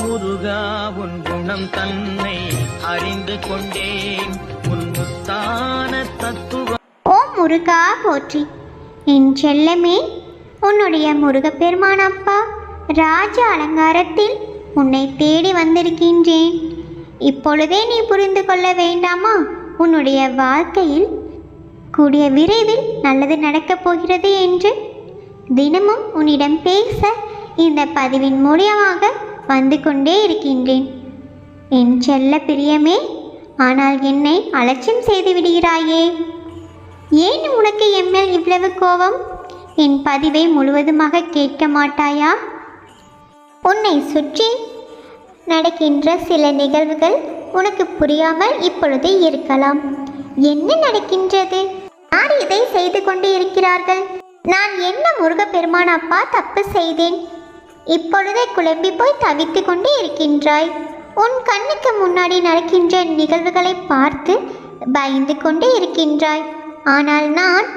முருகா உன் குணம் தன்னை அறிந்து கொண்டேன் உன் முத்தான தத்துவம். ஓ முருகா போற்றி. என் செல்லமே, உன்னுடைய முருகப்பெருமான் அப்பா ராஜ அலங்காரத்தில் உன்னை தேடி வந்திருக்கின்றேன். இப்பொழுதே நீ புரிந்து கொள்ள வேண்டாமா? உன்னுடைய வாழ்க்கையில் கூடிய விரைவில் நல்லது நடக்கப் போகிறது என்று தினமும் உன்னிடம் பேச இந்த பதிவின் மூலியமாக வந்து கொண்டே இருக்கின்றேன். என் செல்ல பிரியமே, ஆனால் என்னை அலட்சியம் செய்து விடுகிறாயே. ஏன் உனக்கு எம்மேல் இவ்வளவு கோபம்? என் பதிவை முழுவதுமாக கேட்க மாட்டாயா? உன்னை சுற்றி நடக்கின்ற சில நிகழ்வுகள் உனக்கு புரியாமல் இப்பொழுது இருக்கலாம். என்ன நடக்கின்றது? யார் இதை செய்து கொண்டு இருக்கிறார்கள்? நான் என்ன முருகப்பெருமான் அப்பா தப்பு செய்தேன்? இப்பொழுதே குழம்பி போய் தவித்து கொண்டு இருக்கின்றாய். உன் கண்ணுக்கு முன்னாடி நடக்கின்ற நிகழ்வுகளை பார்த்து பயந்து கொண்டு இருக்கின்றாய். ஆனால் நான்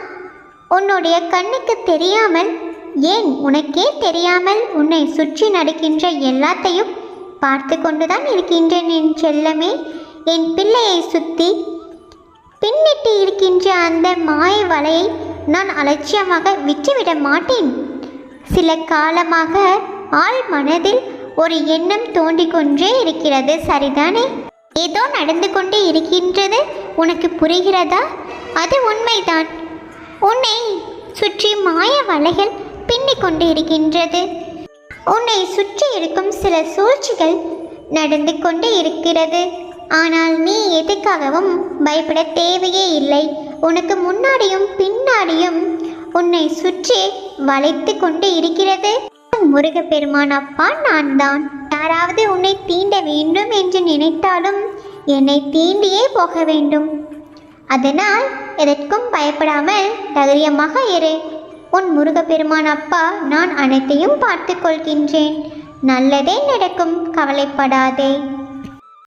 உன்னுடைய கண்ணுக்கு தெரியாமல், ஏன் உனக்கே தெரியாமல் உன்னை சுற்றி நடக்கின்ற எல்லாத்தையும் பார்த்து கொண்டுதான் இருக்கின்றேன். என் செல்லமே, என் பிள்ளையை சுற்றி பின்னிட்டு இருக்கின்ற அந்த மாய வலையை நான் அலட்சியமாக விட்டுவிட மாட்டேன். சில காலமாக ஆள் மனதில் ஒரு எண்ணம் தோண்டிக் கொண்டே இருக்கிறது, சரிதானே? ஏதோ நடந்து கொண்டு இருக்கின்றது, உனக்கு புரிகிறதா? அது உண்மைதான். உன்னை சுற்றி மாய வலைகள் பின்னிக் கொண்டு இருக்கின்றது. உன்னை சுற்றி இருக்கும் சில சூழ்ச்சிகள் நடந்து கொண்டு இருக்கிறது. ஆனால் நீ எதுக்காகவும் பயப்பட தேவையே இல்லை. உனக்கு முன்னாடியும் பின்னாடியும் உன்னை சுற்றி வளைத்து கொண்டு இருக்கிறது முருகப்பெருமான் அப்பா நான் தான். யாராவது உன்னை தீண்ட வேண்டும் என்று நினைத்தாலும் என்னை தீண்டியே போக வேண்டும். அதனால் எதற்கும் பயப்படாமல் தைரியமாக இரு. உன் முருகப்பெருமான் அப்பா நான் அனைத்தையும் பார்த்து கொள்கின்றேன். நல்லதே நடக்கும், கவலைப்படாதே.